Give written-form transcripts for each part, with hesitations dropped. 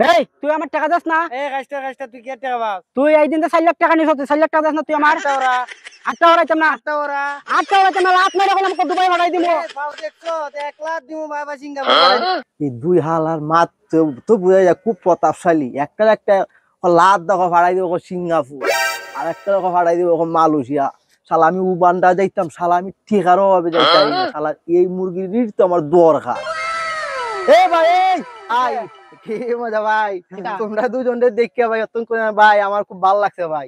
এই তুই আমার টাকা দাস না? এই কাজটা তুই কি টাকা পাস? তুই এই দিন 4 লাখ টাকা নিছ, 4 লাখ টাকা দাস না তুই আমার? আটটা ওরাইতাম না, আটটা ওরাইতাম না, রাত মেরে আমাকে দুবাই পাঠাই দিব। দেখছো 1 লাখ দিমু বাবা সিঙ্গাপুর। এই দুই হালার মাত তো বুঝা যায় খুব প্রতাপশালী। একটা লাত দেখো ভাড়াই দিব সিঙ্গাপুর, আর একটা দেখো ভাড়াই দিব মালয়েশিয়া। শালা আমি উবান্ডা যাইতাম, শালা আমি ঠিকারও ভাবে যাইতাম না। শালা এই মুরগির তো আমার দরকার। এ ভাই এই আই কি মজা ভাই, তোমরা দুজনে দেখে ভাই অত্যন্ত করে ভাই আমার খুব ভালো লাগছে ভাই।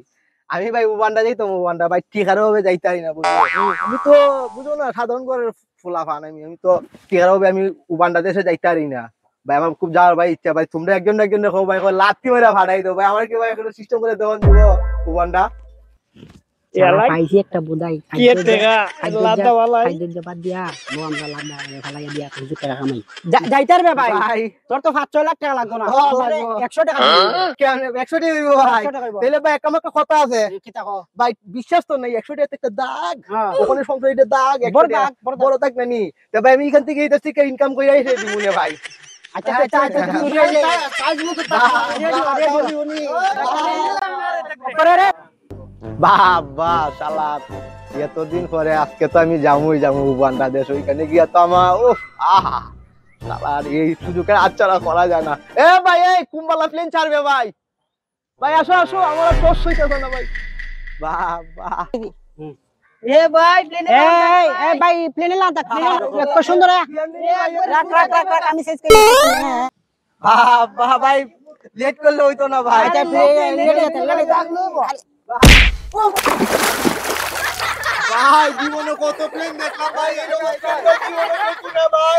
আমি ভাই উবান্ডা যাইতাম, উবান্ডা ভাই ঠিকারও ভাবে যাইতারি না। আমি তো বুঝো না সাধারণ ঘরের ফুলাফান, আমি তো ঠিকারও ভাবে আমি উবান্ডা দেশে যাইতারি না ভাই। আমার খুব যাওয়ার ভাই ইচ্ছা ভাই। তোমরা একজন দেখো ভাই, লাত্তি মেরে ভাড়াই দাও ভাই। আমার কি ভাই এখন সিস্টেম করে দেওয়ান দিব উবান্ডা? পাইছি একটা বুদাই কি টাকা লাদা वाला খাইতে বাদ দিয়া নো আমরা লাদা ফালাই দিয়া 200 টাকা কামাই যাইতার বে ভাই। ভাই তোর তো 5-6 লাখ টাকা লাগবে না, 100 টাকা কেন 100 টাকা দিব ভাই? তাহলে ভাই একটা কথা আছে কি টাকা ভাই, বিশ্বাস তো নাই। 100 টাকা একটা দাগ, হ্যাঁ। ওখানে সংসারে দাগ, বড় দাগ, বড় দাগ না নি। তো ভাই আমি এখান থেকে এই থেকে ইনকাম করে এসে দিব না ভাই। আচ্ছা আচ্ছা আচ্ছা তুমি রেডি কাজ মতো রে বাবা শালা এতদিন পরে আজকে তো আমি যামু উগান্ডা দেশ। ওইখানে গিয়া তো আমার আহা শালার এই সুযোগের আচ্ছাড়া করা যায় না। এ ভাই এই কুম্বালা প্লেন ছাড়বে ভাই। ভাই আসো আমার টস হইতেছে না ভাই। বাবা এ ভাই প্লেনে এই ভাই প্লেনে লাদা কত সুন্দর রাখ আমি শেষ করে বাবা ভাই লেট করলে হইতো না ভাই। আচ্ছা ভাই জীবনে কত প্লেন দেখলাম ভাই, এরকম প্লেন জীবনে দেখি না ভাই।